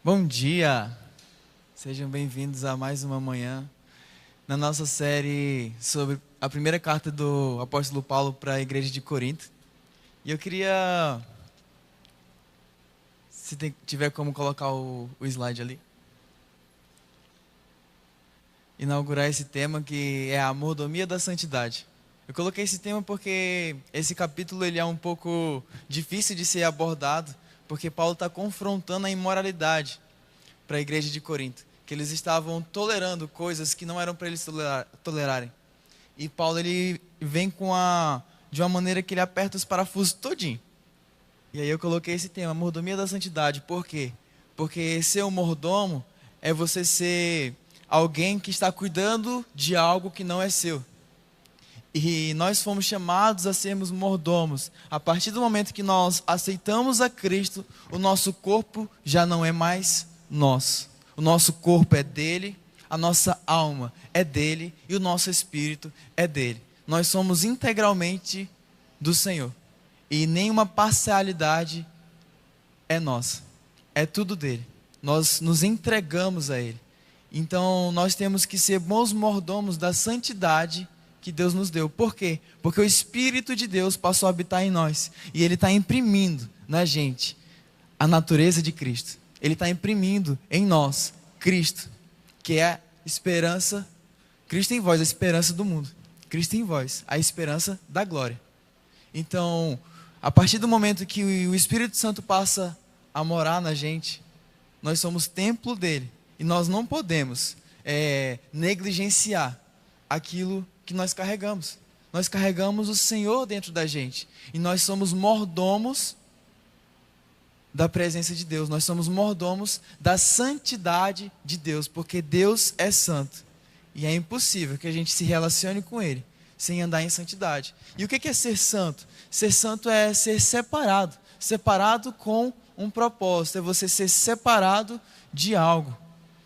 Bom dia, sejam bem-vindos a mais uma manhã na nossa série sobre a primeira carta do apóstolo Paulo para a igreja de Corinto. E eu queria, se tiver como colocar o slide ali, inaugurar esse tema que é a mordomia da santidade. Eu coloquei esse tema porque esse capítulo ele é um pouco difícil de ser abordado, porque Paulo está confrontando a imoralidade para a igreja de Corinto, que eles estavam tolerando coisas que não eram para eles tolerarem. E Paulo ele vem de uma maneira que ele aperta os parafusos todinho. E aí eu coloquei esse tema, mordomia da santidade. Por quê? Porque ser um mordomo é você ser alguém que está cuidando de algo que não é seu. E nós fomos chamados a sermos mordomos. A partir do momento que nós aceitamos a Cristo, o nosso corpo já não é mais nosso. O nosso corpo é dele, a nossa alma é dele e o nosso espírito é dele. Nós somos integralmente do Senhor. E nenhuma parcialidade é nossa. É tudo dele. Nós nos entregamos a ele. Então nós temos que ser bons mordomos da santidade que Deus nos deu. Por quê? Porque o Espírito de Deus passou a habitar em nós. E Ele está imprimindo na gente a natureza de Cristo. Ele está imprimindo em nós Cristo, que é a esperança, Cristo em vós, a esperança do mundo. Cristo em vós, a esperança da glória. Então, a partir do momento que o Espírito Santo passa a morar na gente, nós somos templo dele. E nós não podemos negligenciar aquilo que nós carregamos. Nós carregamos o Senhor dentro da gente. E nós somos mordomos da presença de Deus. Nós somos mordomos da santidade de Deus. Porque Deus é santo. E é impossível que a gente se relacione com Ele sem andar em santidade. E o que é ser santo? Ser santo é ser separado. Separado com um propósito. É você ser separado de algo.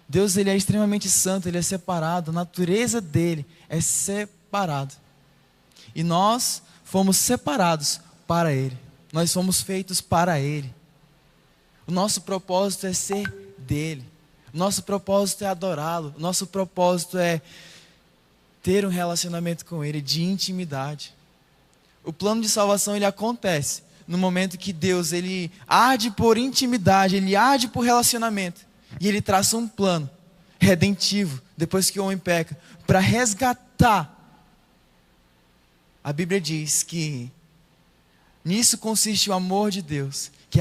Deus ele é extremamente santo, ele é separado, a natureza dele é separada. E nós fomos separados para ele, nós fomos feitos para ele. O nosso propósito é ser dele, o nosso propósito é adorá-lo, o nosso propósito é ter um relacionamento com ele, de intimidade. O plano de salvação ele acontece no momento que Deus ele arde por intimidade, ele arde por relacionamento. E ele traça um plano redentivo, depois que o homem peca, para resgatar. A Bíblia diz que nisso consiste o amor de Deus, que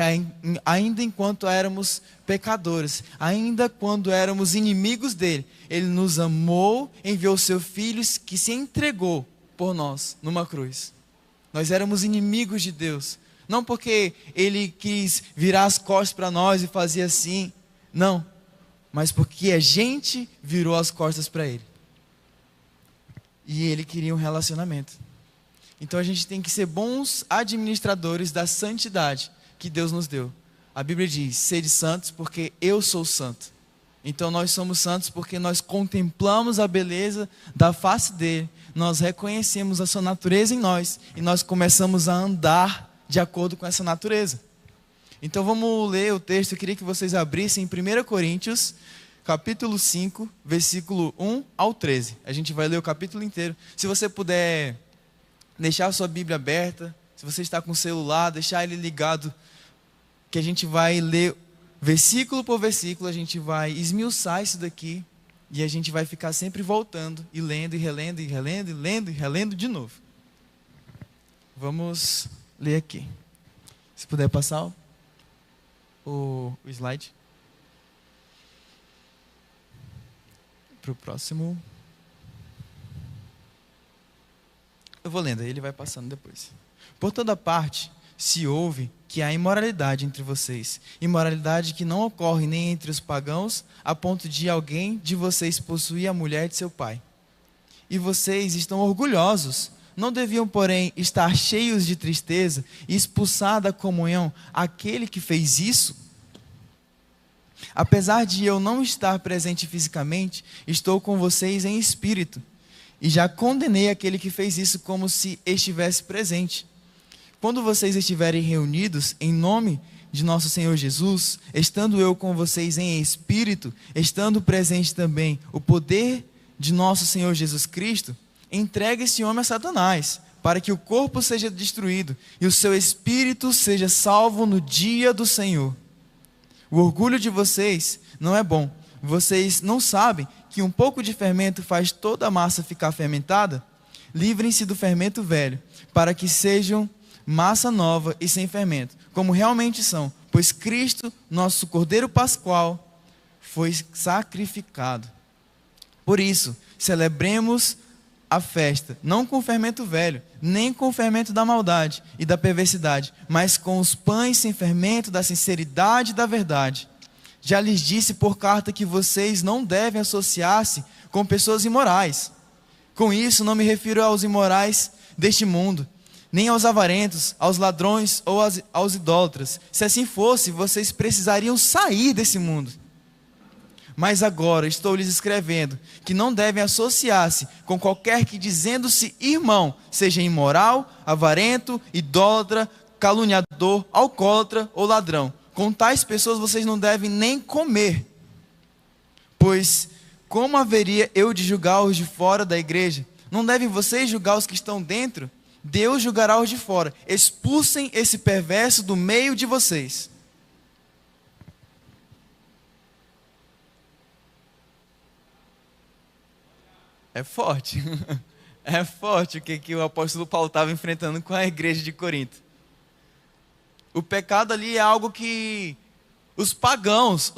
ainda enquanto éramos pecadores, ainda quando éramos inimigos dele, ele nos amou, enviou seu filho que se entregou por nós numa cruz. Nós éramos inimigos de Deus, não porque ele quis virar as costas para nós e fazer assim, não, mas porque a gente virou as costas para ele. E ele queria um relacionamento. Então a gente tem que ser bons administradores da santidade que Deus nos deu. A Bíblia diz, sede santos porque eu sou santo. Então nós somos santos porque nós contemplamos a beleza da face dele. Nós reconhecemos a sua natureza em nós. E nós começamos a andar de acordo com essa natureza. Então vamos ler o texto. Eu queria que vocês abrissem em 1 Coríntios, capítulo 5, versículo 1 ao 13. A gente vai ler o capítulo inteiro. Se você puder deixar a sua Bíblia aberta, se você está com o celular, deixar ele ligado, que a gente vai ler versículo por versículo, a gente vai esmiuçar isso daqui, e a gente vai ficar sempre voltando, e lendo, e relendo, e relendo, e lendo, e relendo de novo. Vamos ler aqui. Se puder passar o slide. Para o próximo. Eu vou lendo, aí ele vai passando depois. Por toda parte se ouve que há imoralidade entre vocês. Imoralidade que não ocorre nem entre os pagãos, a ponto de alguém de vocês possuir a mulher de seu pai. E vocês estão orgulhosos. Não deviam, porém, estar cheios de tristeza e expulsar da comunhão aquele que fez isso? Apesar de eu não estar presente fisicamente, estou com vocês em espírito. E já condenei aquele que fez isso como se estivesse presente. Quando vocês estiverem reunidos em nome de nosso Senhor Jesus, estando eu com vocês em espírito, estando presente também o poder de nosso Senhor Jesus Cristo, entrega esse homem a Satanás, para que o corpo seja destruído e o seu espírito seja salvo no dia do Senhor. O orgulho de vocês não é bom. Vocês não sabem que um pouco de fermento faz toda a massa ficar fermentada? Livrem-se do fermento velho, para que sejam massa nova e sem fermento, como realmente são, pois Cristo, nosso Cordeiro Pascual, foi sacrificado. Por isso, celebremos a festa, não com o fermento velho, nem com o fermento da maldade e da perversidade, mas com os pães sem fermento da sinceridade e da verdade. Já lhes disse por carta que vocês não devem associar-se com pessoas imorais. Com isso, não me refiro aos imorais deste mundo, nem aos avarentos, aos ladrões ou aos idólatras. Se assim fosse, vocês precisariam sair desse mundo. Mas agora estou lhes escrevendo que não devem associar-se com qualquer que, dizendo-se irmão, seja imoral, avarento, idólatra, caluniador, alcoólatra ou ladrão. Com tais pessoas vocês não devem nem comer. Pois como haveria eu de julgar os de fora da igreja? Não devem vocês julgar os que estão dentro? Deus julgará os de fora. Expulsem esse perverso do meio de vocês. É forte. É forte o que o apóstolo Paulo estava enfrentando com a igreja de Corinto. O pecado ali é algo que os pagãos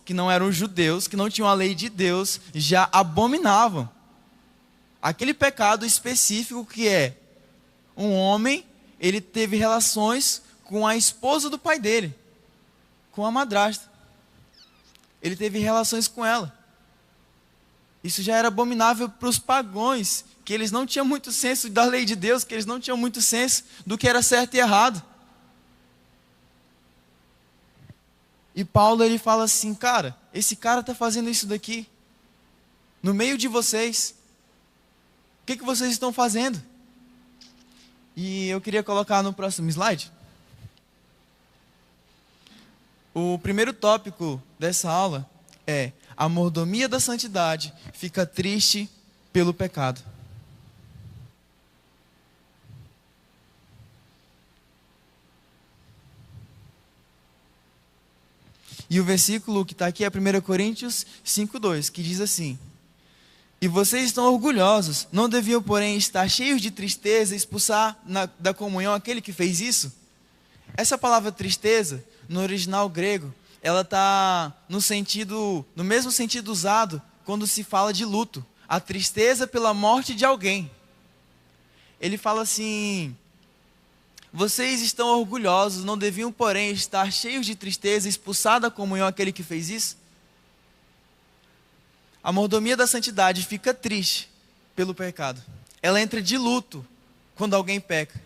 que não eram judeus, que não tinham a lei de Deus, já abominavam. Aquele pecado específico que é um homem, ele teve relações com a esposa do pai dele, com a madrasta. Ele teve relações com ela. Isso já era abominável para os pagãos, que eles não tinham muito senso da lei de Deus, que eles não tinham muito senso do que era certo e errado. E Paulo, ele fala assim, cara, esse cara está fazendo isso daqui, no meio de vocês. O que vocês estão fazendo? E eu queria colocar no próximo slide. O primeiro tópico dessa aula é: a mordomia da santidade fica triste pelo pecado. E o versículo que está aqui é 1 Coríntios 5:2, que diz assim: e vocês estão orgulhosos, não deviam, porém, estar cheios de tristeza e expulsar da comunhão aquele que fez isso? Essa palavra tristeza, no original grego, ela está no mesmo sentido usado quando se fala de luto. A tristeza pela morte de alguém. Ele fala assim: vocês estão orgulhosos, não deviam, porém, estar cheios de tristeza e expulsar da comunhão aquele que fez isso? A mordomia da santidade fica triste pelo pecado. Ela entra de luto quando alguém peca.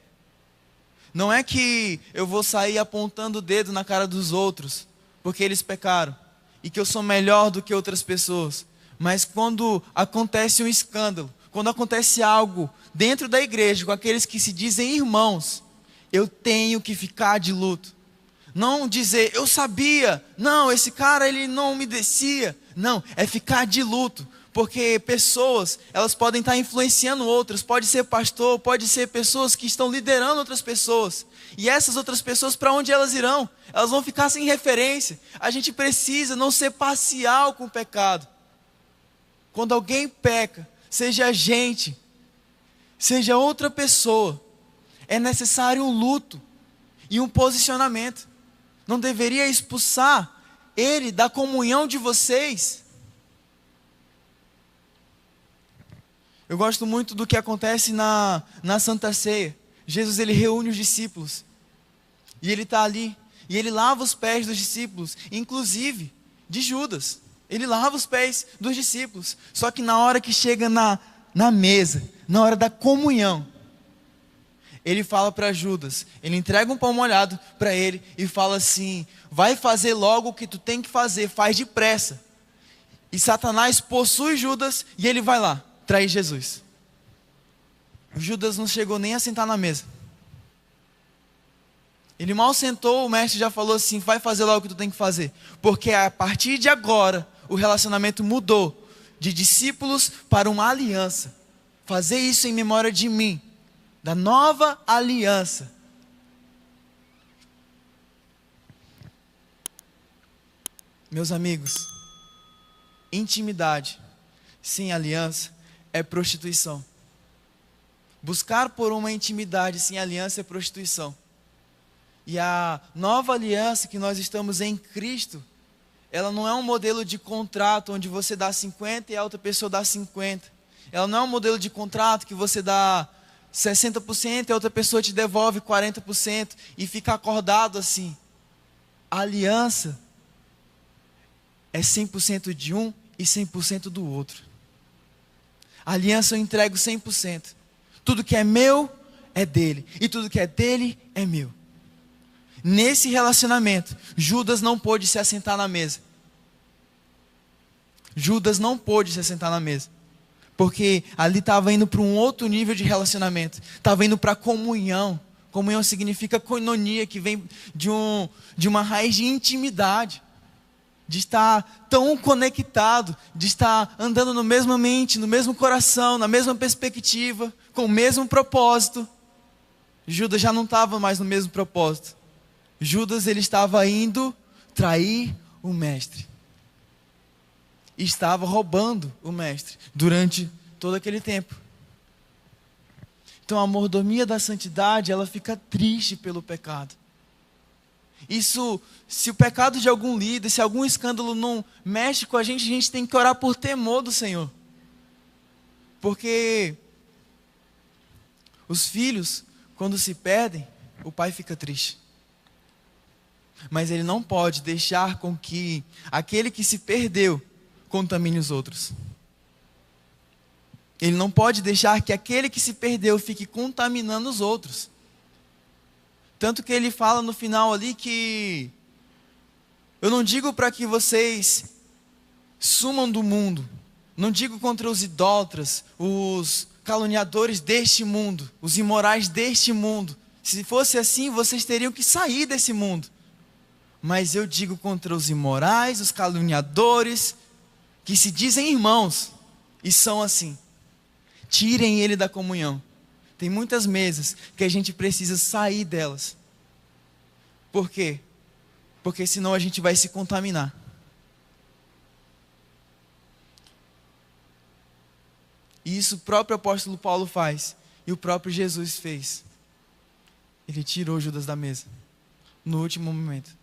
Não é que eu vou sair apontando o dedo na cara dos outros porque eles pecaram e que eu sou melhor do que outras pessoas. Mas quando acontece um escândalo, quando acontece algo dentro da igreja com aqueles que se dizem irmãos, eu tenho que ficar de luto. Não dizer, eu sabia, não, esse cara ele não me descia. Não, é ficar de luto, porque pessoas, elas podem estar influenciando outras, pode ser pastor, pode ser pessoas que estão liderando outras pessoas, e essas outras pessoas, para onde elas irão? Elas vão ficar sem referência. A gente precisa não ser parcial com o pecado. Quando alguém peca, seja a gente, seja outra pessoa, é necessário um luto e um posicionamento. Não deveria expulsar ele da comunhão de vocês. Eu gosto muito do que acontece na Santa Ceia. Jesus, ele reúne os discípulos. E ele está ali. E ele lava os pés dos discípulos. Inclusive de Judas. Ele lava os pés dos discípulos. Só que na hora que chega na mesa, na hora da comunhão, ele fala para Judas, ele entrega um pão molhado para ele e fala assim: vai fazer logo o que tu tem que fazer, faz depressa. E Satanás possui Judas e ele vai lá trair Jesus. Judas não chegou nem a sentar na mesa. Ele mal sentou, o mestre já falou assim: vai fazer lá o que tu tem que fazer. Porque a partir de agora, o relacionamento mudou de discípulos para uma aliança. Fazer isso em memória de mim, da nova aliança. Meus amigos, intimidade sem aliança é prostituição. Buscar por uma intimidade sem aliança é prostituição. E a nova aliança que nós estamos em Cristo, ela não é um modelo de contrato onde você dá 50 e a outra pessoa dá 50. Ela não é um modelo de contrato que você dá 60% e a outra pessoa te devolve 40% e fica acordado assim. A aliança é 100% de um e 100% do outro. A aliança eu entrego 100%. Tudo que é meu é dele e tudo que é dele é meu. Nesse relacionamento, Judas não pôde se assentar na mesa. Judas não pôde se assentar na mesa. Porque ali estava indo para um outro nível de relacionamento. Estava indo para comunhão. Comunhão significa koinonia, que vem de uma raiz de intimidade. De estar tão conectado, de estar andando no mesmo mente, no mesmo coração, na mesma perspectiva, com o mesmo propósito. Judas já não estava mais no mesmo propósito. Judas, ele estava indo trair o mestre. E estava roubando o mestre durante todo aquele tempo. Então a mordomia da santidade, ela fica triste pelo pecado. Isso, se o pecado de algum líder, se algum escândalo não mexe com a gente tem que orar por temor do Senhor. Porque os filhos, quando se perdem, o pai fica triste. Mas ele não pode deixar com que aquele que se perdeu contamine os outros. Ele não pode deixar que aquele que se perdeu fique contaminando os outros. Tanto que ele fala no final ali que eu não digo para que vocês sumam do mundo. Não digo contra os idólatras, os caluniadores deste mundo, os imorais deste mundo. Se fosse assim, vocês teriam que sair desse mundo. Mas eu digo contra os imorais, os caluniadores, que se dizem irmãos, e são assim. Tirem ele da comunhão. Tem muitas mesas que a gente precisa sair delas. Por quê? Porque senão a gente vai se contaminar. E isso o próprio apóstolo Paulo faz. E o próprio Jesus fez. Ele tirou Judas da mesa. No último momento.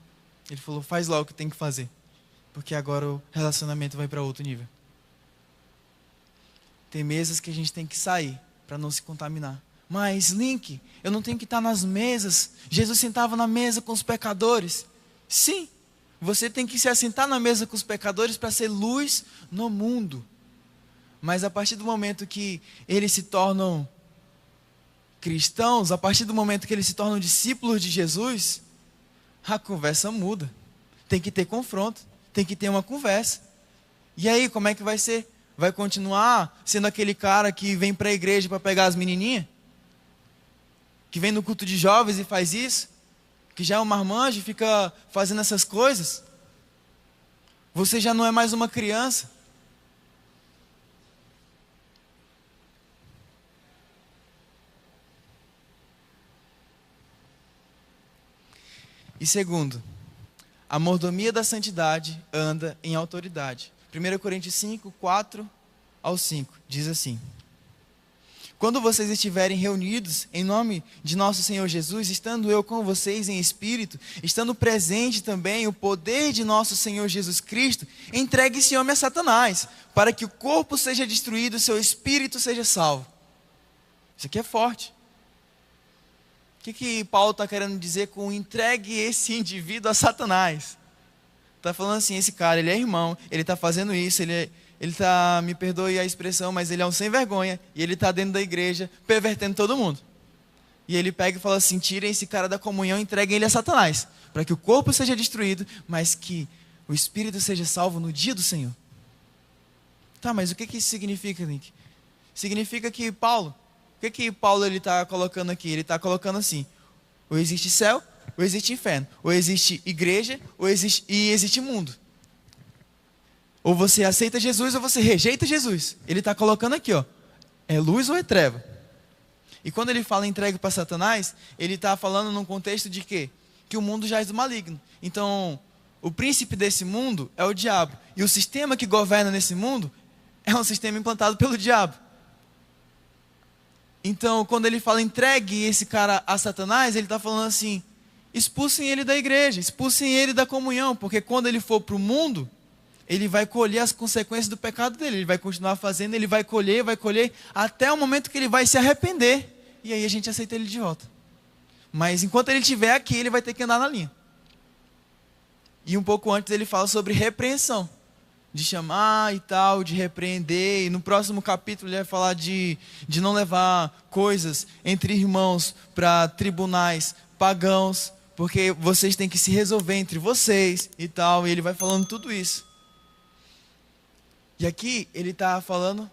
Ele falou, faz lá o que tem que fazer. Porque agora o relacionamento vai para outro nível. Tem mesas que a gente tem que sair para não se contaminar. Mas, Link, eu não tenho que estar nas mesas. Jesus sentava na mesa com os pecadores. Sim, você tem que se assentar na mesa com os pecadores para ser luz no mundo. Mas a partir do momento que eles se tornam cristãos, a partir do momento que eles se tornam discípulos de Jesus, a conversa muda. Tem que ter confronto, tem que ter uma conversa. E aí, como é que vai ser? Vai continuar sendo aquele cara que vem para a igreja para pegar as menininhas? Que vem no culto de jovens e faz isso? Que já é um marmanjo e fica fazendo essas coisas? Você já não é mais uma criança. E segundo, a mordomia da santidade anda em autoridade. 1 Coríntios 5, 4 ao 5, diz assim: quando vocês estiverem reunidos em nome de nosso Senhor Jesus, estando eu com vocês em espírito, estando presente também o poder de nosso Senhor Jesus Cristo, entregue esse homem a Satanás, para que o corpo seja destruído, o seu espírito seja salvo. Isso aqui é forte. O que Paulo está querendo dizer com entregue esse indivíduo a Satanás? Está falando assim, esse cara, ele é irmão, ele está fazendo isso, ele está, me perdoe a expressão, mas ele é um sem vergonha, e ele está dentro da igreja, pervertendo todo mundo. E ele pega e fala assim, tirem esse cara da comunhão e entreguem ele a Satanás, para que o corpo seja destruído, mas que o espírito seja salvo no dia do Senhor. Tá, mas o que isso significa, Link? Significa que Paulo, o que Paulo está colocando aqui? Ele está colocando assim, ou existe céu, ou existe inferno. Ou existe igreja, existe mundo. Ou você aceita Jesus ou você rejeita Jesus. Ele está colocando aqui, ó, é luz ou é treva? E quando ele fala entregue para Satanás, ele está falando num contexto de quê? Que o mundo jaz do maligno. Então, o príncipe desse mundo é o diabo. E o sistema que governa nesse mundo é um sistema implantado pelo diabo. Então, quando ele fala entregue esse cara a Satanás, ele está falando assim, expulsem ele da igreja, expulsem ele da comunhão, porque quando ele for para o mundo, ele vai colher as consequências do pecado dele, ele vai continuar fazendo, ele vai colher, até o momento que ele vai se arrepender, e aí a gente aceita ele de volta. Mas enquanto ele estiver aqui, ele vai ter que andar na linha. E um pouco antes ele fala sobre repreensão, de chamar e tal, de repreender, e no próximo capítulo ele vai falar de não levar coisas entre irmãos para tribunais pagãos, porque vocês têm que se resolver entre vocês e tal, e ele vai falando tudo isso. E aqui ele está falando,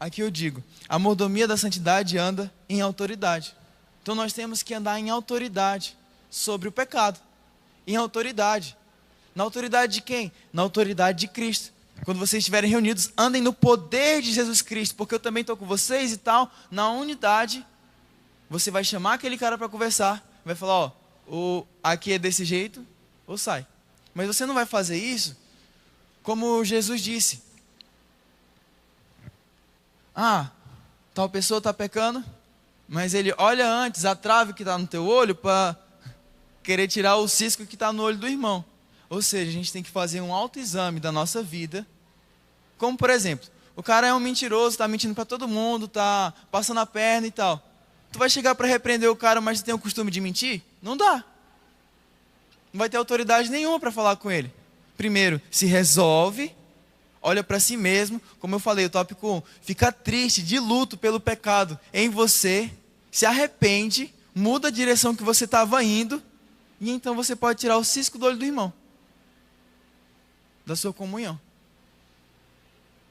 aqui eu digo, a mordomia da santidade anda em autoridade. Então nós temos que andar em autoridade sobre o pecado. Em autoridade. Na autoridade de quem? Na autoridade de Cristo. Quando vocês estiverem reunidos, andem no poder de Jesus Cristo, porque eu também estou com vocês e tal. Na unidade, você vai chamar aquele cara para conversar, vai falar, ó, aqui é desse jeito, ou sai. Mas você não vai fazer isso como Jesus disse. Tal pessoa está pecando, mas ele olha antes a trave que está no teu olho para querer tirar o cisco que está no olho do irmão. Ou seja, a gente tem que fazer um autoexame da nossa vida. Como, por exemplo, o cara é um mentiroso, está mentindo para todo mundo, está passando a perna e tal. Tu vai chegar para repreender o cara, mas tu tem o costume de mentir? Não dá. Não vai ter autoridade nenhuma para falar com ele. Primeiro, se resolve, olha para si mesmo. Como eu falei, o tópico 1, fica triste, de luto pelo pecado em você, se arrepende, muda a direção que você estava indo, e então você pode tirar o cisco do olho do irmão, da sua comunhão.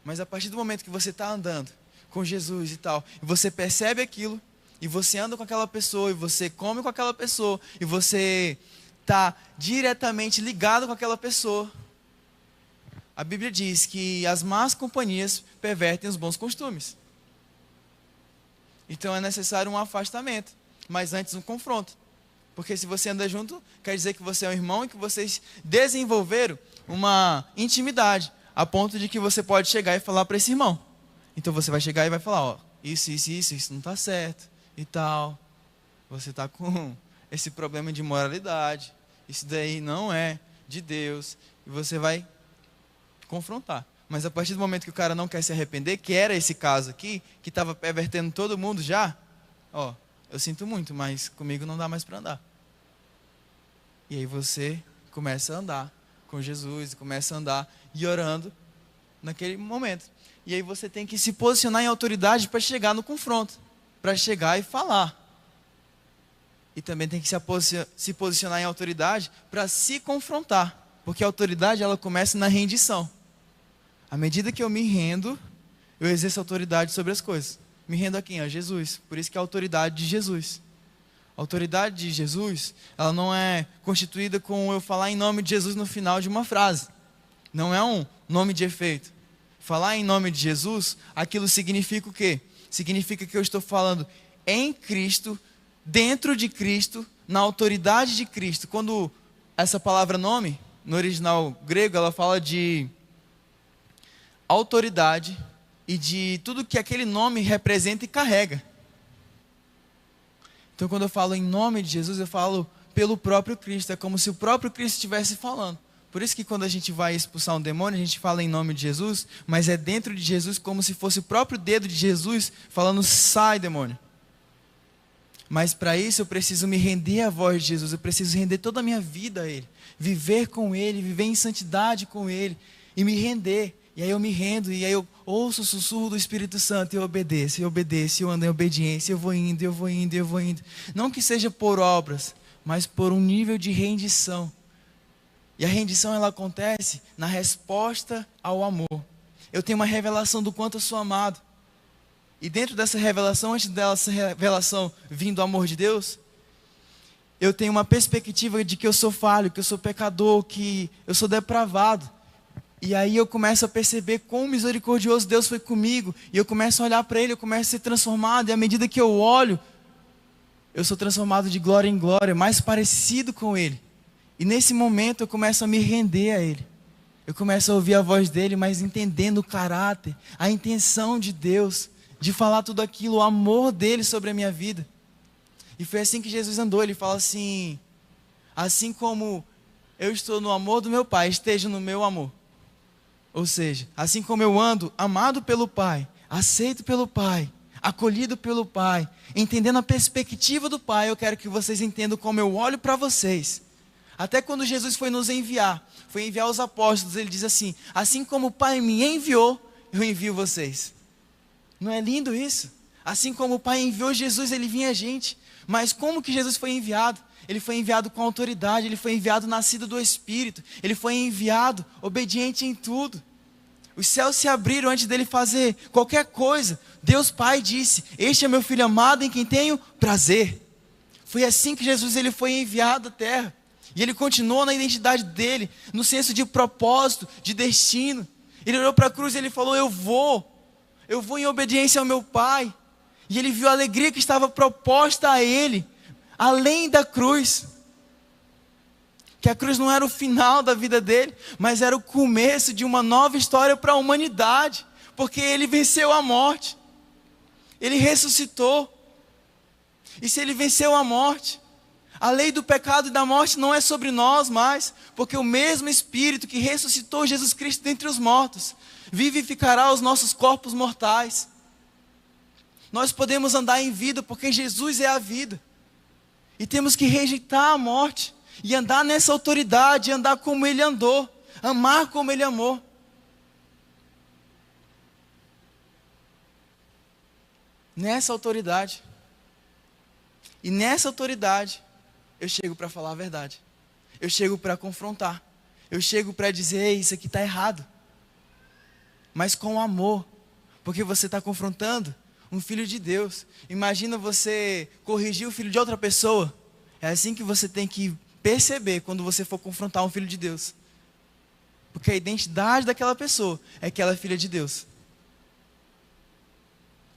Mas a partir do momento que você está andando com Jesus e tal, e você percebe aquilo, e você anda com aquela pessoa, e você come com aquela pessoa, e você está diretamente ligado com aquela pessoa, a Bíblia diz que as más companhias pervertem os bons costumes. Então é necessário um afastamento, mas antes um confronto. Porque se você anda junto, quer dizer que você é um irmão e que vocês desenvolveram uma intimidade, a ponto de que você pode chegar e falar para esse irmão. Então você vai chegar e vai falar, ó, isso não está certo e tal. Você está com esse problema de moralidade, isso daí não é de Deus. E você vai confrontar. Mas a partir do momento que o cara não quer se arrepender, que era esse caso aqui, que estava pervertendo todo mundo já, ó, eu sinto muito, mas comigo não dá mais para andar. E aí você começa a andar com Jesus, começa a andar e orando naquele momento. E aí você tem que se posicionar em autoridade para chegar no confronto, para chegar e falar. E também tem que se posicionar em autoridade para se confrontar, porque a autoridade ela começa na rendição. À medida que eu me rendo, eu exerço autoridade sobre as coisas. Me rendo a quem? A Jesus. Por isso que é a autoridade de Jesus. A autoridade de Jesus, ela não é constituída com eu falar em nome de Jesus no final de uma frase. Não é um nome de efeito. Falar em nome de Jesus, aquilo significa o quê? Significa que eu estou falando em Cristo, dentro de Cristo, na autoridade de Cristo. Quando essa palavra nome, no original grego, ela fala de autoridade e de tudo que aquele nome representa e carrega. Então quando eu falo em nome de Jesus, eu falo pelo próprio Cristo, é como se o próprio Cristo estivesse falando. Por isso que quando a gente vai expulsar um demônio, a gente fala em nome de Jesus, mas é dentro de Jesus como se fosse o próprio dedo de Jesus falando, sai demônio. Mas para isso eu preciso me render à voz de Jesus, eu preciso render toda a minha vida a Ele, viver com Ele, viver em santidade com Ele e me render. E aí eu me rendo, e aí eu ouço o sussurro do Espírito Santo, e eu obedeço, eu ando em obediência, eu vou indo. Não que seja por obras, mas por um nível de rendição. E a rendição ela acontece na resposta ao amor. Eu tenho uma revelação do quanto eu sou amado. E dentro dessa revelação, antes dessa revelação vindo do amor de Deus, eu tenho uma perspectiva de que eu sou falho, que eu sou pecador, que eu sou depravado. E aí eu começo a perceber quão misericordioso Deus foi comigo. E eu começo a olhar para Ele, eu começo a ser transformado. E à medida que eu olho, eu sou transformado de glória em glória, mais parecido com Ele. E nesse momento eu começo a me render a Ele. Eu começo a ouvir a voz dEle, mas entendendo o caráter, a intenção de Deus, de falar tudo aquilo, o amor dEle sobre a minha vida. E foi assim que Jesus andou. Ele fala assim: assim como eu estou no amor do meu Pai, esteja no meu amor. Ou seja, assim como eu ando amado pelo Pai, aceito pelo Pai, acolhido pelo Pai, entendendo a perspectiva do Pai, eu quero que vocês entendam como eu olho para vocês. Até quando Jesus foi enviar os apóstolos, ele diz assim: assim como o Pai me enviou, eu envio vocês. Não é lindo isso? Assim como o Pai enviou Jesus, ele vinha a gente. Mas como que Jesus foi enviado? Ele foi enviado com autoridade, ele foi enviado nascido do Espírito, ele foi enviado obediente em tudo. Os céus se abriram antes dele fazer qualquer coisa. Deus Pai disse: este é meu Filho amado em quem tenho prazer. Foi assim que Jesus ele foi enviado à terra. E ele continuou na identidade dele, no senso de propósito, de destino. Ele olhou para a cruz e ele falou: eu vou em obediência ao meu Pai. E ele viu a alegria que estava proposta a ele, além da cruz. Que a cruz não era o final da vida dele, mas era o começo de uma nova história para a humanidade. Porque ele venceu a morte. Ele ressuscitou. E se ele venceu a morte, a lei do pecado e da morte não é sobre nós mais. Porque o mesmo Espírito que ressuscitou Jesus Cristo dentre os mortos, vivificará os nossos corpos mortais. Nós podemos andar em vida porque Jesus é a vida. E temos que rejeitar a morte e andar nessa autoridade, andar como Ele andou, amar como Ele amou. Nessa autoridade. E nessa autoridade, eu chego para falar a verdade. Eu chego para confrontar. Eu chego para dizer: ei, isso aqui está errado. Mas com amor. Porque você está confrontando um filho de Deus. Imagina você corrigir o filho de outra pessoa. É assim que você tem que perceber quando você for confrontar um filho de Deus. Porque a identidade daquela pessoa é que ela é filha de Deus.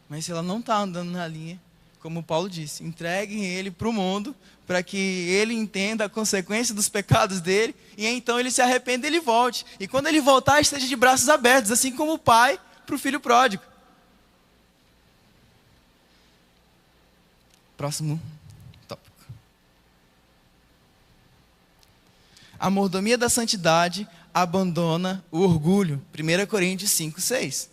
Mas se ela não está andando na linha, como Paulo disse, entreguem ele para o mundo, para que ele entenda a consequência dos pecados dele, e então ele se arrependa e ele volte. E quando ele voltar, esteja de braços abertos, assim como o pai para o filho pródigo. Próximo tópico. A mordomia da santidade abandona o orgulho. 1 Coríntios 5:6.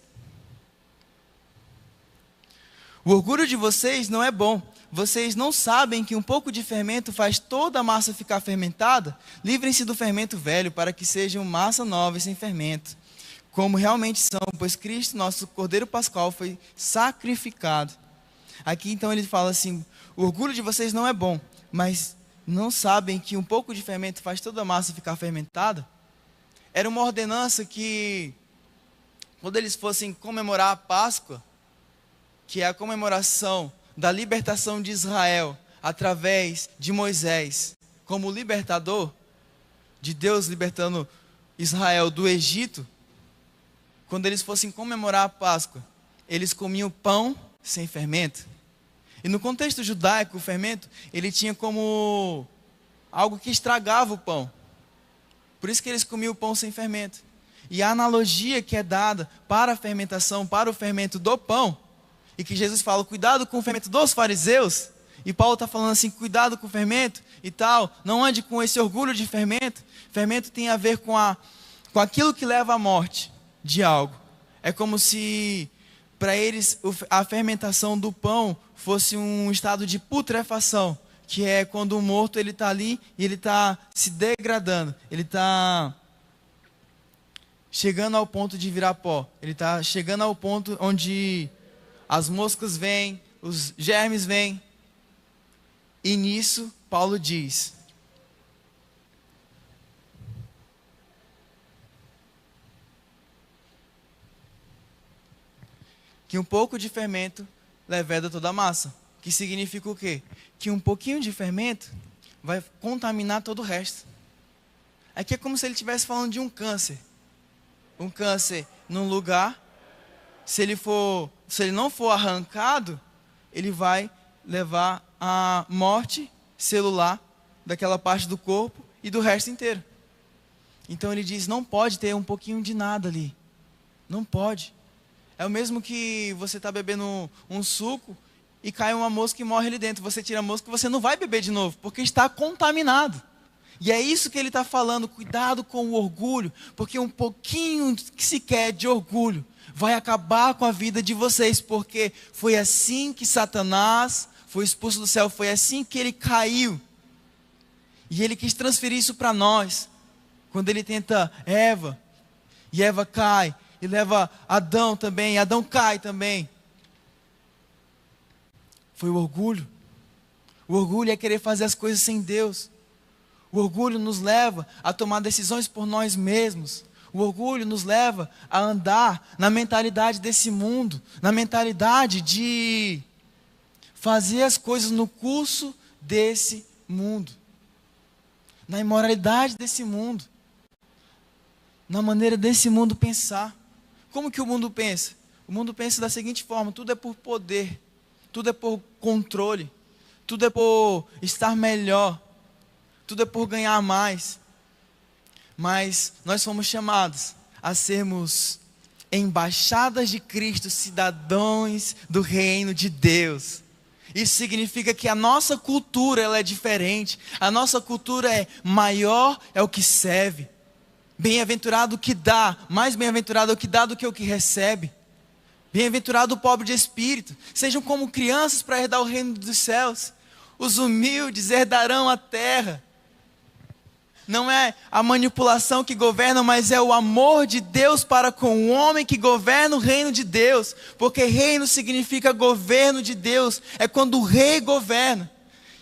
O orgulho de vocês não é bom. Vocês não sabem que um pouco de fermento faz toda a massa ficar fermentada? Livrem-se do fermento velho, para que sejam massa nova e sem fermento, como realmente são, pois Cristo, nosso Cordeiro Pascual, foi sacrificado. Aqui então ele fala assim: o orgulho de vocês não é bom, mas não sabem que um pouco de fermento faz toda a massa ficar fermentada? Era uma ordenança que, quando eles fossem comemorar a Páscoa, que é a comemoração da libertação de Israel através de Moisés, como libertador, de Deus libertando Israel do Egito, quando eles fossem comemorar a Páscoa, eles comiam pão sem fermento. E no contexto judaico, o fermento, ele tinha como algo que estragava o pão. Por isso que eles comiam o pão sem fermento. E a analogia que é dada para a fermentação, para o fermento do pão, e que Jesus fala: cuidado com o fermento dos fariseus, e Paulo está falando assim: cuidado com o fermento e tal, não ande com esse orgulho de fermento. Fermento tem a ver com aquilo que leva à morte de algo. É como se para eles a fermentação do pão fosse um estado de putrefação, que é quando o morto ele está ali e ele está se degradando, ele está chegando ao ponto de virar pó, ele está chegando ao ponto onde as moscas vêm, os germes vêm. E nisso Paulo diz: que um pouco de fermento leveda toda a massa. Que significa o quê? Que um pouquinho de fermento vai contaminar todo o resto. Aqui é como se ele estivesse falando de um câncer. Um câncer num lugar, se ele não for arrancado, ele vai levar à morte celular daquela parte do corpo e do resto inteiro. Então ele diz, não pode ter um pouquinho de nada ali. Não pode. É o mesmo que você está bebendo um suco e cai uma mosca e morre ali dentro. Você tira a mosca e você não vai beber de novo, porque está contaminado. E é isso que ele está falando, cuidado com o orgulho, porque um pouquinho que sequer de orgulho vai acabar com a vida de vocês, porque foi assim que Satanás foi expulso do céu, foi assim que ele caiu. E ele quis transferir isso para nós, quando ele tenta Eva, e Eva cai, e leva Adão também, e Adão cai também. Foi o orgulho. O orgulho é querer fazer as coisas sem Deus. O orgulho nos leva a tomar decisões por nós mesmos. O orgulho nos leva a andar na mentalidade desse mundo, na mentalidade de fazer as coisas no curso desse mundo, na imoralidade desse mundo, na maneira desse mundo pensar. Como que o mundo pensa? O mundo pensa da seguinte forma: tudo é por poder, tudo é por controle, tudo é por estar melhor, tudo é por ganhar mais. Mas nós fomos chamados a sermos embaixadas de Cristo, cidadãos do reino de Deus. Isso significa que a nossa cultura ela é diferente. A nossa cultura é maior é o que serve. Bem-aventurado o que dá, mais bem-aventurado é o que dá do que o que recebe. Bem-aventurado o pobre de espírito. Sejam como crianças para herdar o reino dos céus. Os humildes herdarão a terra. Não é a manipulação que governa, mas é o amor de Deus para com o homem que governa o reino de Deus. Porque reino significa governo de Deus. É quando o rei governa.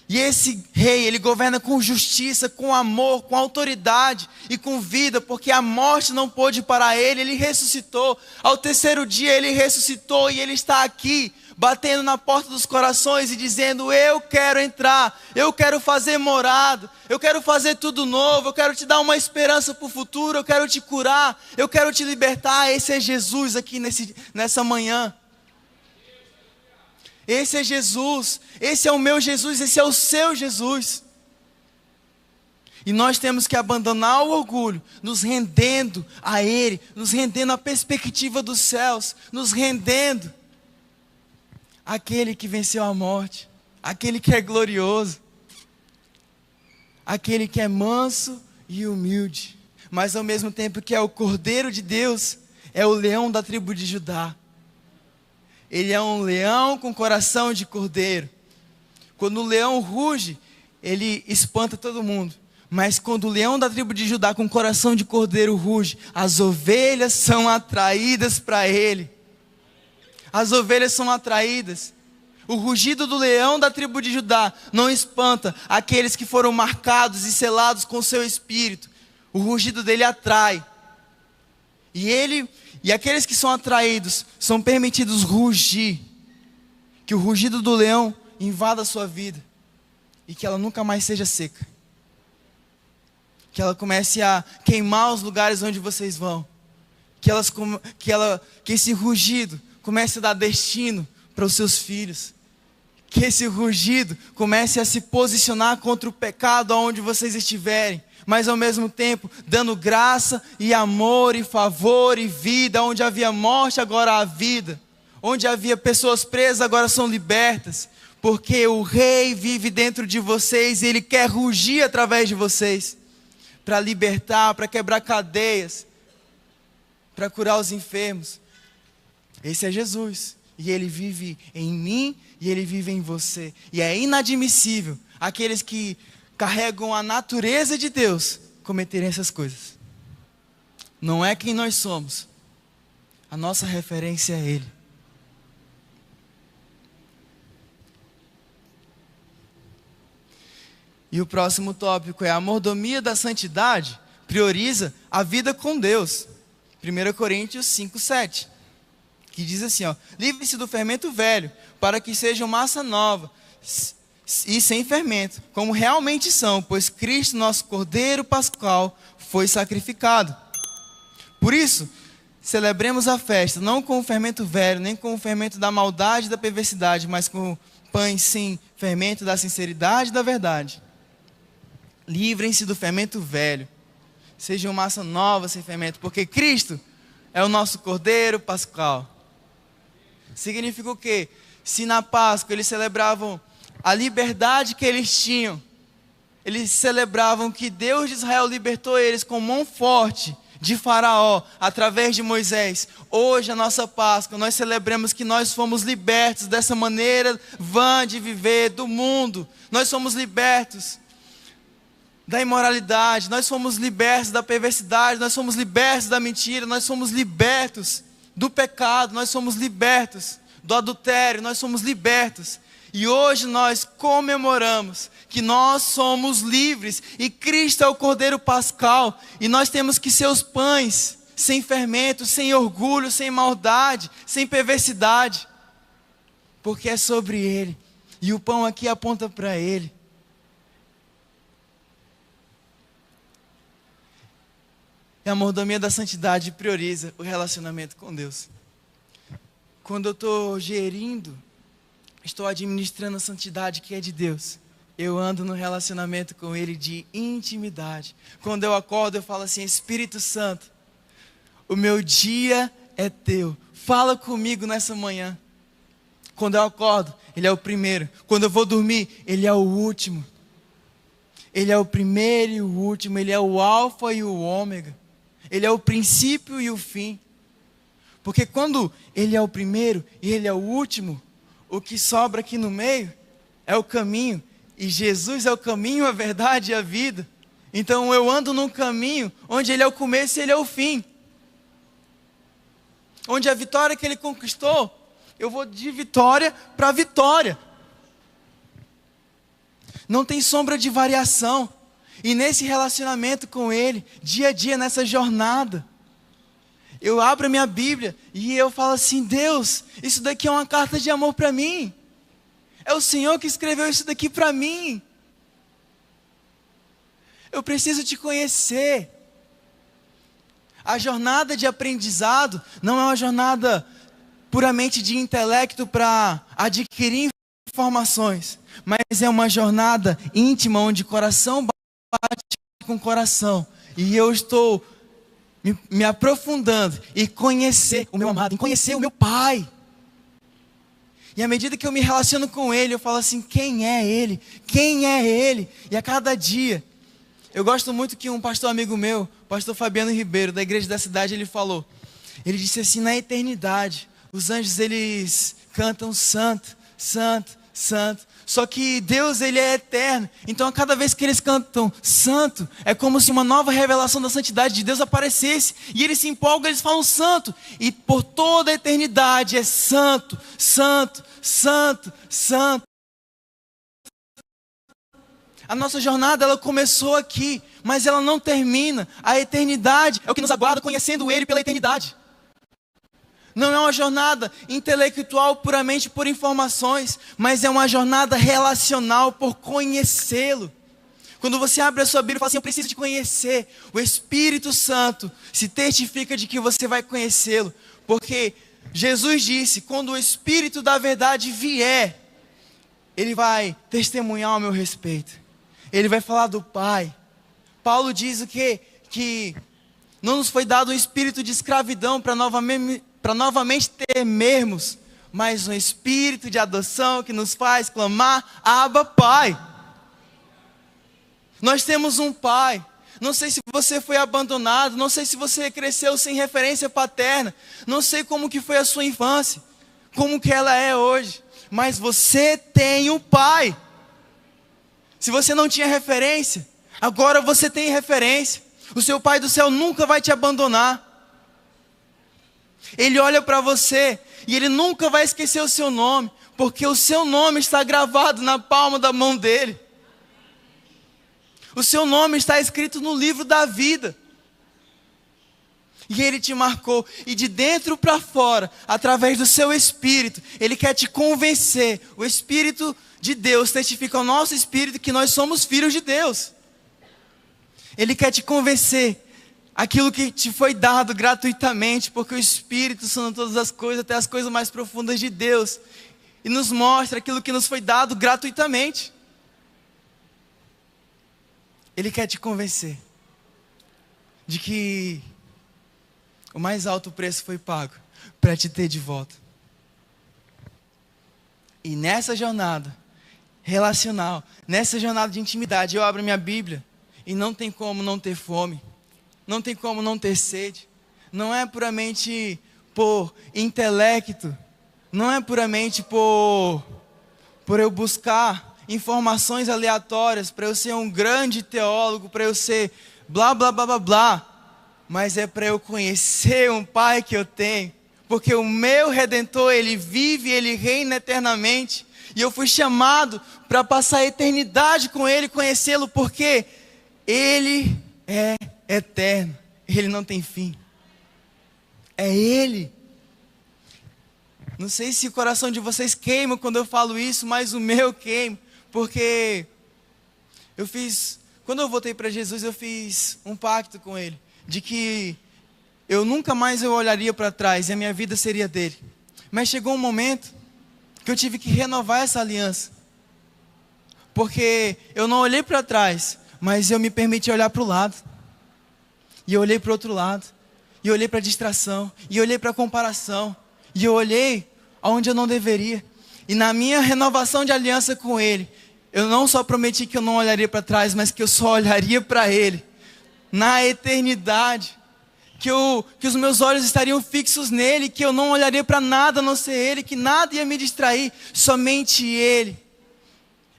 E esse rei, ele governa com justiça, com amor, com autoridade e com vida. Porque a morte não pôde parar ele, ele ressuscitou. Ao terceiro dia ele ressuscitou e ele está aqui, batendo na porta dos corações e dizendo: eu quero entrar, eu quero fazer morada, eu quero fazer tudo novo, eu quero te dar uma esperança para o futuro, eu quero te curar, eu quero te libertar. Esse é Jesus aqui nessa manhã. Esse é Jesus, esse é o meu Jesus, esse é o seu Jesus. E nós temos que abandonar o orgulho, nos rendendo a Ele, nos rendendo à perspectiva dos céus, nos rendendo àquele que venceu a morte, aquele que é glorioso, aquele que é manso e humilde, mas ao mesmo tempo que é o Cordeiro de Deus, é o leão da tribo de Judá. Ele é um leão com coração de cordeiro. Quando o leão ruge, ele espanta todo mundo. Mas quando o leão da tribo de Judá com coração de cordeiro ruge, as ovelhas são atraídas para ele. As ovelhas são atraídas. O rugido do leão da tribo de Judá não espanta aqueles que foram marcados e selados com seu espírito. O rugido dele atrai. E aqueles que são atraídos são permitidos rugir. Que o rugido do leão invada a sua vida e que ela nunca mais seja seca. Que ela comece a queimar os lugares onde vocês vão. Que esse rugido comece a dar destino para os seus filhos. Que esse rugido comece a se posicionar contra o pecado aonde vocês estiverem. Mas ao mesmo tempo dando graça e amor e favor e vida. Onde havia morte, agora há vida. Onde havia pessoas presas, agora são libertas. Porque o rei vive dentro de vocês e ele quer rugir através de vocês. Para libertar, para quebrar cadeias. Para curar os enfermos. Esse é Jesus. E ele vive em mim e ele vive em você. E é inadmissível aqueles que carregam a natureza de Deus cometerem essas coisas. Não é quem nós somos. A nossa referência é Ele. E o próximo tópico é a mordomia da santidade prioriza a vida com Deus. 1 Coríntios 5:7. Que diz assim, livre-se do fermento velho, para que sejam massa nova, e sem fermento, como realmente são, pois Cristo, nosso Cordeiro Pascal, foi sacrificado. Por isso, celebremos a festa, não com o fermento velho, nem com o fermento da maldade e da perversidade, mas com pães sem fermento da sinceridade e da verdade. Livrem-se do fermento velho, sejam massa nova sem fermento, porque Cristo é o nosso Cordeiro Pascal. Significa o quê? Se na Páscoa eles celebravam a liberdade que eles tinham, eles celebravam que Deus de Israel libertou eles com mão forte de Faraó, através de Moisés. Hoje, a nossa Páscoa, nós celebramos que nós fomos libertos dessa maneira vã de viver do mundo. Nós somos libertos da imoralidade, nós fomos libertos da perversidade, nós somos libertos da mentira, nós somos libertos do pecado, nós somos libertos do adultério, nós somos libertos. E hoje nós comemoramos que nós somos livres e Cristo é o Cordeiro Pascal e nós temos que ser os pães sem fermento, sem orgulho, sem maldade, sem perversidade, porque é sobre Ele e o pão aqui aponta para Ele. E a mordomia da santidade prioriza o relacionamento com Deus. Quando eu estou gerindo, estou administrando a santidade que é de Deus, eu ando no relacionamento com Ele de intimidade. Quando eu acordo, eu falo assim: Espírito Santo, o meu dia é teu, fala comigo nessa manhã. Quando eu acordo, Ele é o primeiro. Quando eu vou dormir, Ele é o último. Ele é o primeiro e o último. Ele é o alfa e o ômega. Ele é o princípio e o fim. Porque quando Ele é o primeiro e Ele é o último, o que sobra aqui no meio é o caminho. E Jesus é o caminho, a verdade e a vida. Então eu ando num caminho onde Ele é o começo e Ele é o fim. Onde a vitória que Ele conquistou, eu vou de vitória para vitória. Não tem sombra de variação. E nesse relacionamento com Ele, dia a dia, nessa jornada, eu abro a minha Bíblia e eu falo assim: Deus, isso daqui é uma carta de amor para mim. É o Senhor que escreveu isso daqui para mim. Eu preciso te conhecer. A jornada de aprendizado não é uma jornada puramente de intelecto para adquirir informações, mas é uma jornada íntima onde coração bate com coração e eu estou me aprofundando e conhecer o meu amado, em conhecer o meu Pai. E à medida que eu me relaciono com Ele, eu falo assim: quem é Ele? Quem é Ele? E a cada dia, eu gosto muito que um pastor amigo meu, pastor Fabiano Ribeiro, da igreja da cidade, ele falou. Ele disse assim: na eternidade, os anjos eles cantam santo, santo, santo. Só que Deus, Ele é eterno. Então a cada vez que eles cantam santo, é como se uma nova revelação da santidade de Deus aparecesse. E eles se empolgam, eles falam santo. E por toda a eternidade é santo, santo, santo, santo. A nossa jornada, ela começou aqui, mas ela não termina. A eternidade é o que nos aguarda, conhecendo Ele pela eternidade. Não é uma jornada intelectual puramente por informações, mas é uma jornada relacional por conhecê-lo. Quando você abre a sua Bíblia e fala assim: eu preciso te conhecer, o Espírito Santo se testifica de que você vai conhecê-lo. Porque Jesus disse: quando o Espírito da verdade vier, Ele vai testemunhar ao meu respeito. Ele vai falar do Pai. Paulo diz o quê? Que não nos foi dado um espírito de escravidão para novamente temermos, mas um espírito de adoção que nos faz clamar: Abba, Pai. Nós temos um Pai. Não sei se você foi abandonado, não sei se você cresceu sem referência paterna, não sei como que foi a sua infância, como que ela é hoje, mas você tem um Pai. Se você não tinha referência, agora você tem referência. O seu Pai do céu nunca vai te abandonar. Ele olha para você e Ele nunca vai esquecer o seu nome, porque o seu nome está gravado na palma da mão dEle. O seu nome está escrito no livro da vida. E Ele te marcou, e de dentro para fora, através do seu Espírito, Ele quer te convencer. O Espírito de Deus testifica ao nosso Espírito que nós somos filhos de Deus. Ele quer te convencer aquilo que te foi dado gratuitamente, porque o Espírito são todas as coisas, até as coisas mais profundas de Deus, e nos mostra aquilo que nos foi dado gratuitamente. Ele quer te convencer de que o mais alto preço foi pago para te ter de volta. E nessa jornada relacional, nessa jornada de intimidade, eu abro minha Bíblia e não tem como não ter fome, não tem como não ter sede. Não é puramente por intelecto, não é puramente por eu buscar informações aleatórias, para eu ser um grande teólogo, para eu ser blá blá blá blá blá. Mas é para eu conhecer um Pai que eu tenho, porque o meu Redentor, Ele vive, Ele reina eternamente, e eu fui chamado para passar a eternidade com Ele, conhecê-lo, porque Ele é eterno, Ele não tem fim, é Ele. Não sei se o coração de vocês queima quando eu falo isso, mas o meu queima, porque quando eu voltei para Jesus, eu fiz um pacto com Ele, de que eu nunca mais olharia para trás e a minha vida seria dele. Mas chegou um momento que eu tive que renovar essa aliança, porque eu não olhei para trás, mas eu me permiti olhar para o lado, e eu olhei para o outro lado, e eu olhei para a distração, e eu olhei para a comparação, e eu olhei aonde eu não deveria. E na minha renovação de aliança com Ele, eu não só prometi que eu não olharia para trás, mas que eu só olharia para Ele na eternidade, que os meus olhos estariam fixos nele, que eu não olharia para nada a não ser Ele, que nada ia me distrair, somente Ele.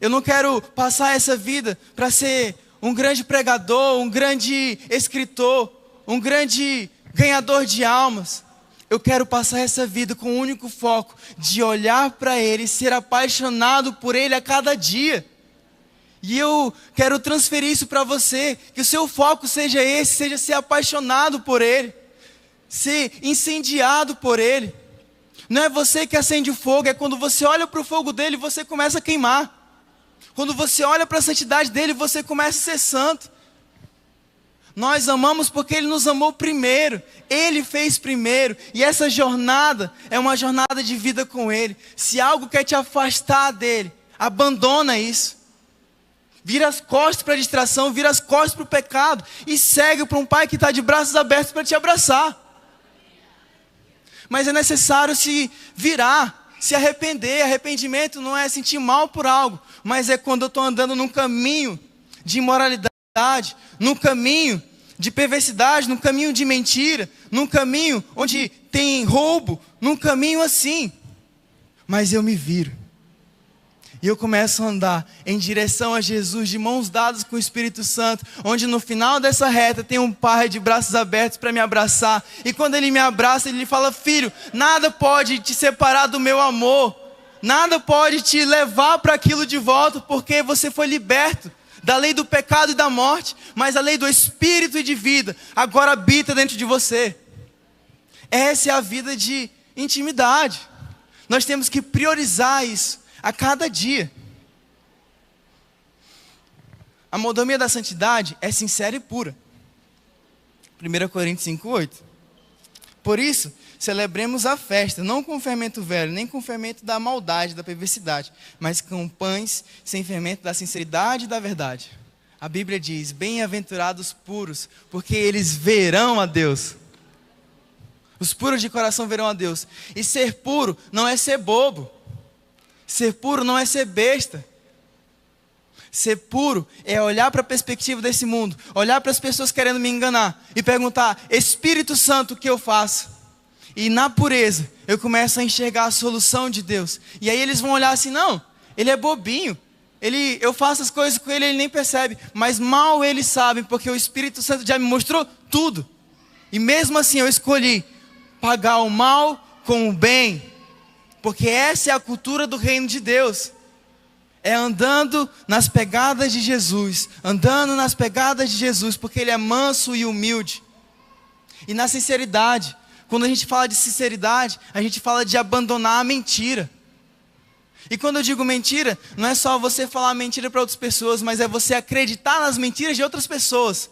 Eu não quero passar essa vida para ser um grande pregador, um grande escritor, um grande ganhador de almas. Eu quero passar essa vida com o único foco de olhar para Ele e ser apaixonado por Ele a cada dia. E eu quero transferir isso para você, que o seu foco seja esse, seja ser apaixonado por Ele, ser incendiado por Ele. Não é você que acende o fogo, é quando você olha para o fogo dele, você começa a queimar. Quando você olha para a santidade dele, você começa a ser santo. Nós amamos porque Ele nos amou primeiro, Ele fez primeiro, e essa jornada é uma jornada de vida com Ele. Se algo quer te afastar dele, abandona isso. Vira as costas para a distração, vira as costas para o pecado e segue para um Pai que está de braços abertos para te abraçar. Mas é necessário se virar, se arrepender. Arrependimento não é sentir mal por algo, mas é quando eu estou andando num caminho de imoralidade, num caminho de perversidade, num caminho de mentira, num caminho onde tem roubo, num caminho assim. Mas eu me viro. E eu começo a andar em direção a Jesus, de mãos dadas com o Espírito Santo, onde no final dessa reta tem um Pai de braços abertos para me abraçar. E quando Ele me abraça, Ele fala: filho, nada pode te separar do meu amor, nada pode te levar para aquilo de volta, porque você foi liberto da lei do pecado e da morte, mas a lei do Espírito e de vida agora habita dentro de você. Essa é a vida de intimidade. Nós temos que priorizar isso a cada dia. A mordomia da santidade é sincera e pura. 1 Coríntios 5:8. Por isso, celebremos a festa, não com fermento velho, nem com fermento da maldade, da perversidade, mas com pães sem fermento da sinceridade e da verdade. A Bíblia diz: bem-aventurados puros, porque eles verão a Deus. Os puros de coração verão a Deus. E ser puro não é ser bobo. Ser puro não é ser besta. Ser puro é olhar para a perspectiva desse mundo, olhar para as pessoas querendo me enganar e perguntar: Espírito Santo, o que eu faço? E na pureza eu começo a enxergar a solução de Deus. E aí eles vão olhar assim: não, ele é bobinho, eu faço as coisas com ele nem percebe. Mas mal eles sabem, porque o Espírito Santo já me mostrou tudo. E mesmo assim eu escolhi pagar o mal com o bem. Porque essa é a cultura do reino de Deus. É andando nas pegadas de Jesus. Andando nas pegadas de Jesus. Porque Ele é manso e humilde. E na sinceridade, quando a gente fala de sinceridade, a gente fala de abandonar a mentira. E quando eu digo mentira, não é só você falar mentira para outras pessoas, mas é você acreditar nas mentiras de outras pessoas.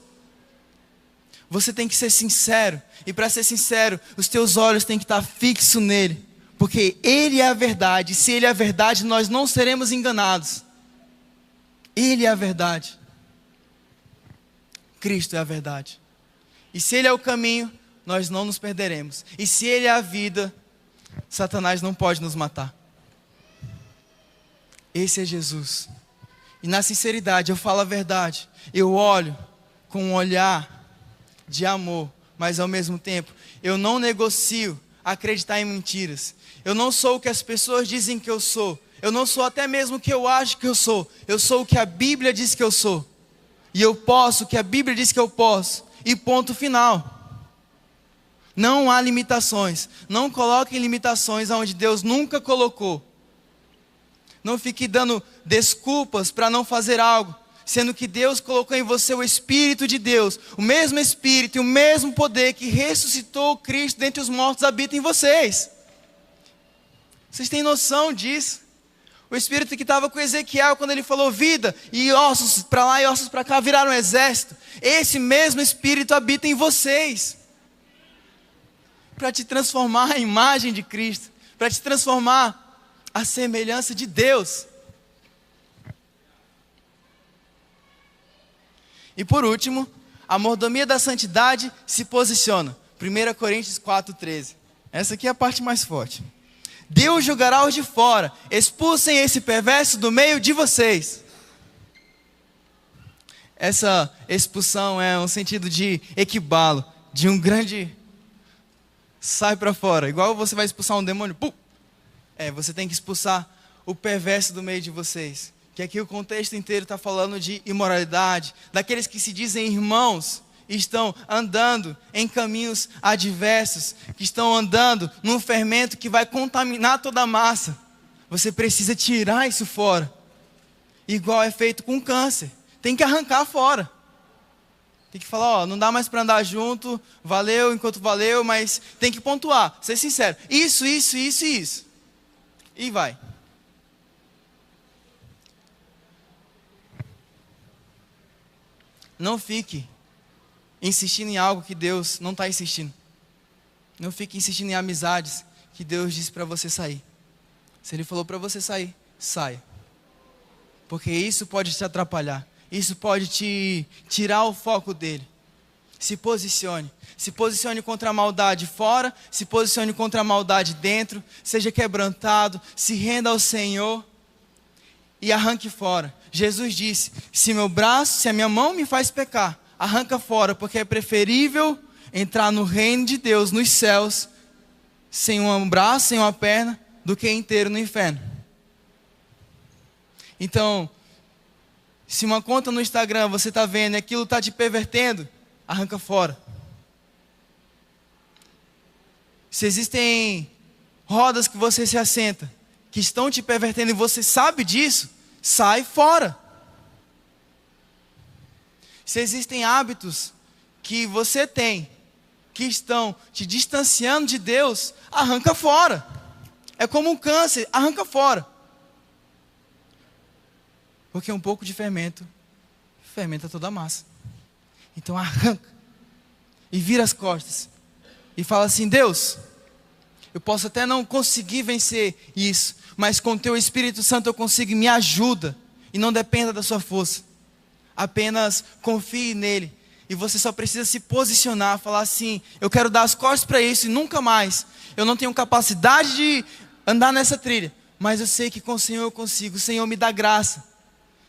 Você tem que ser sincero, e para ser sincero, os teus olhos têm que estar fixos nele, porque ele é a verdade, e se ele é a verdade, nós não seremos enganados. Ele é a verdade. Cristo é a verdade. E se ele é o caminho, nós não nos perderemos. E se ele é a vida, Satanás não pode nos matar. Esse é Jesus. E na sinceridade, eu falo a verdade. Eu olho com um olhar de amor, mas ao mesmo tempo, eu não negocio acreditar em mentiras. Eu não sou o que as pessoas dizem que eu sou. Eu não sou até mesmo o que eu acho que eu sou. Eu sou o que a Bíblia diz que eu sou. E eu posso o que a Bíblia diz que eu posso. E ponto final. Não há limitações. Não coloquem limitações onde Deus nunca colocou. Não fique dando desculpas para não fazer algo, sendo que Deus colocou em você o Espírito de Deus. O mesmo Espírito e o mesmo poder que ressuscitou Cristo dentre os mortos habita em vocês. Vocês têm noção disso? O Espírito que estava com Ezequiel quando ele falou vida, e ossos para lá e ossos para cá viraram um exército. Esse mesmo Espírito habita em vocês. Para te transformar à imagem de Cristo. Para te transformar à semelhança de Deus. E por último, a mordomia da santidade se posiciona. 1 Coríntios 4,13. Essa aqui é a parte mais forte. Deus julgará os de fora. Expulsem esse perverso do meio de vocês. Essa expulsão é um sentido de equibalo, de um grande sai para fora. Igual você vai expulsar um demônio. Pum! Você tem que expulsar o perverso do meio de vocês. Que aqui o contexto inteiro está falando de imoralidade, daqueles que se dizem irmãos, e estão andando em caminhos adversos, que estão andando num fermento que vai contaminar toda a massa. Você precisa tirar isso fora. Igual é feito com câncer. Tem que arrancar fora. Tem que falar, não dá mais para andar junto, valeu enquanto valeu, mas tem que pontuar, ser sincero. Isso. E vai. Não fique insistindo em algo que Deus não está insistindo. Não fique insistindo em amizades que Deus disse para você sair. Se Ele falou para você sair, saia. Porque isso pode te atrapalhar. Isso pode te tirar o foco dele. Se posicione. Se posicione contra a maldade fora, se posicione contra a maldade dentro, seja quebrantado, se renda ao Senhor e arranque fora. Jesus disse, se a minha mão me faz pecar, arranca fora, porque é preferível entrar no reino de Deus, nos céus, sem um braço, sem uma perna, do que inteiro no inferno. Então, se uma conta no Instagram você está vendo e aquilo está te pervertendo, arranca fora. Se existem rodas que você se assenta, que estão te pervertendo e você sabe disso, sai fora. Se existem hábitos que você tem, que estão te distanciando de Deus, arranca fora. É como um câncer, arranca fora. Porque um pouco de fermento fermenta toda a massa. Então arranca e vira as costas e fala assim, Deus, eu posso até não conseguir vencer isso, mas com o teu Espírito Santo eu consigo, me ajuda, e não dependa da sua força, apenas confie nele, e você só precisa se posicionar, falar assim, eu quero dar as costas para isso e nunca mais, eu não tenho capacidade de andar nessa trilha, mas eu sei que com o Senhor eu consigo, o Senhor me dá graça.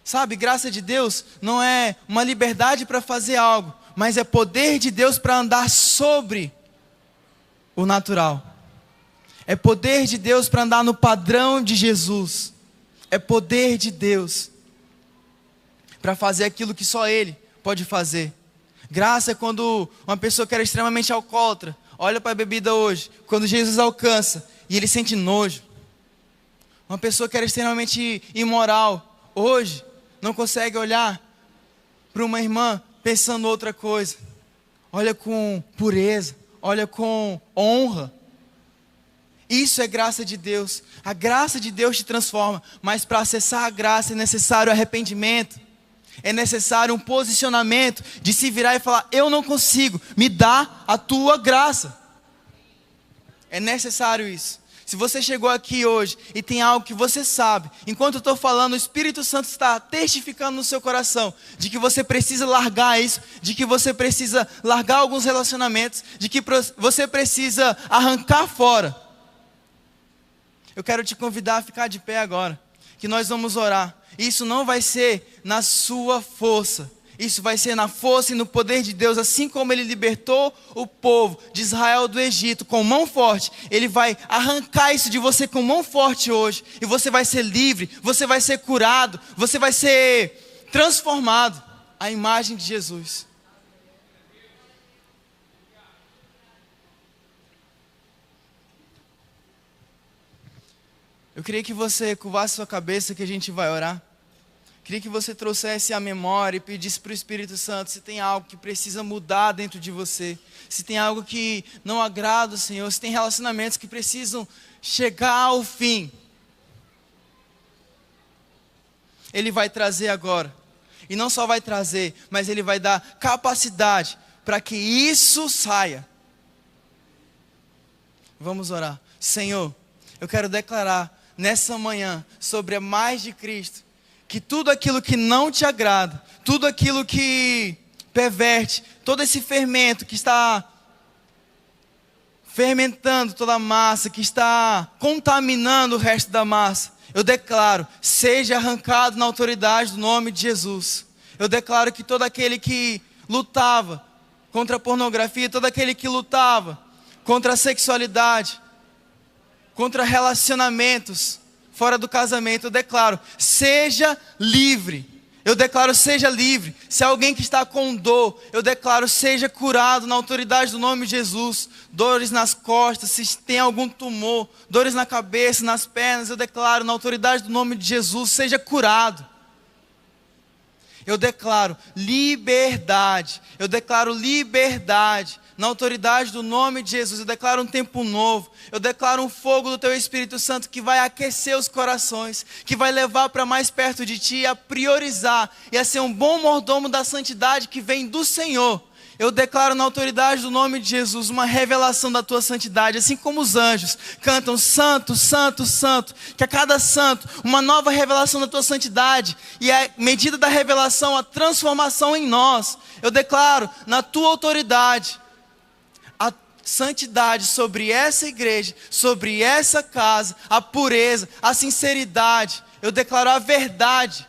Sabe, graça de Deus não é uma liberdade para fazer algo, mas é poder de Deus para andar sobre o natural. É poder de Deus para andar no padrão de Jesus. É poder de Deus para fazer aquilo que só Ele pode fazer. Graça é quando uma pessoa que era extremamente alcoólatra olha para a bebida hoje, quando Jesus alcança e ele sente nojo. Uma pessoa que era extremamente imoral hoje não consegue olhar para uma irmã pensando outra coisa. olha com pureza, olha com honra. Isso é graça de Deus. A graça de Deus te transforma, mas para acessar a graça é necessário arrependimento. É necessário um posicionamento de se virar e falar: eu não consigo, me dá a tua graça. É necessário isso. Se você chegou aqui hoje e tem algo que você sabe, enquanto eu estou falando, o Espírito Santo está testificando no seu coração de que você precisa largar isso, de que você precisa largar alguns relacionamentos, de que você precisa arrancar fora. Eu quero te convidar a ficar de pé agora, que nós vamos orar. Isso não vai ser na sua força, isso vai ser na força e no poder de Deus. Assim como Ele libertou o povo de Israel do Egito com mão forte, Ele vai arrancar isso de você com mão forte hoje. E você vai ser livre, você vai ser curado, você vai ser transformado à imagem de Jesus. Eu queria que você curvasse sua cabeça, que a gente vai orar. Queria que você trouxesse a memória e pedisse para o Espírito Santo se tem algo que precisa mudar dentro de você, se tem algo que não agrada o Senhor, se tem relacionamentos que precisam chegar ao fim. Ele vai trazer agora. E não só vai trazer, mas Ele vai dar capacidade para que isso saia. Vamos orar. Senhor, eu quero declarar nessa manhã sobre a mais de Cristo, que tudo aquilo que não te agrada, tudo aquilo que perverte, todo esse fermento que está fermentando toda a massa, que está contaminando o resto da massa, eu declaro, seja arrancado na autoridade do nome de Jesus. Eu declaro que todo aquele que lutava contra a pornografia, todo aquele que lutava contra a sexualidade, contra relacionamentos fora do casamento, eu declaro, seja livre. Eu declaro, seja livre. Se há alguém que está com dor, eu declaro, seja curado na autoridade do nome de Jesus. Dores nas costas, se tem algum tumor, dores na cabeça, nas pernas, eu declaro, na autoridade do nome de Jesus, seja curado. Eu declaro liberdade. Eu declaro liberdade. Na autoridade do nome de Jesus, eu declaro um tempo novo. Eu declaro um fogo do Teu Espírito Santo que vai aquecer os corações, que vai levar para mais perto de Ti, a priorizar e a ser um bom mordomo da santidade que vem do Senhor. Eu declaro na autoridade do nome de Jesus uma revelação da Tua santidade, assim como os anjos cantam Santo, Santo, Santo, que a cada santo uma nova revelação da Tua santidade, e à medida da revelação, a transformação em nós. Eu declaro na Tua autoridade a santidade sobre essa igreja, sobre essa casa, a pureza, a sinceridade. Eu declaro a verdade.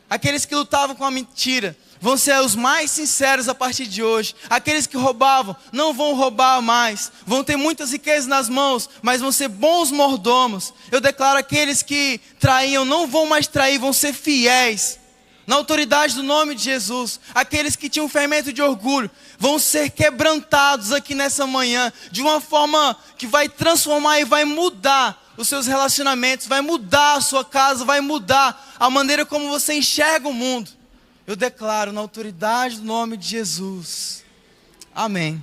Aqueles que lutavam com a mentira vão ser os mais sinceros a partir de hoje. Aqueles que roubavam não vão roubar mais. Vão ter muitas riquezas nas mãos, mas vão ser bons mordomos. Eu declaro aqueles que traíam não vão mais trair, vão ser fiéis. Na autoridade do nome de Jesus, aqueles que tinham fermento de orgulho vão ser quebrantados aqui nessa manhã, de uma forma que vai transformar e vai mudar os seus relacionamentos, vai mudar a sua casa, vai mudar a maneira como você enxerga o mundo. Eu declaro na autoridade do nome de Jesus. Amém.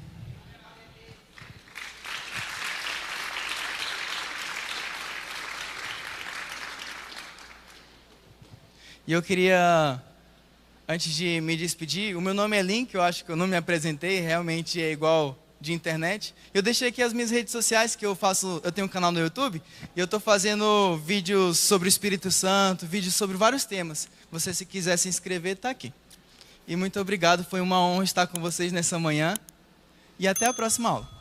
E eu queria, antes de me despedir, o meu nome é Link, eu acho que eu não me apresentei, realmente é igual de internet. Eu deixei aqui as minhas redes sociais, que eu tenho um canal no YouTube, e eu estou fazendo vídeos sobre o Espírito Santo, vídeos sobre vários temas. Você, se quiser se inscrever, está aqui. E muito obrigado, foi uma honra estar com vocês nessa manhã, e até a próxima aula.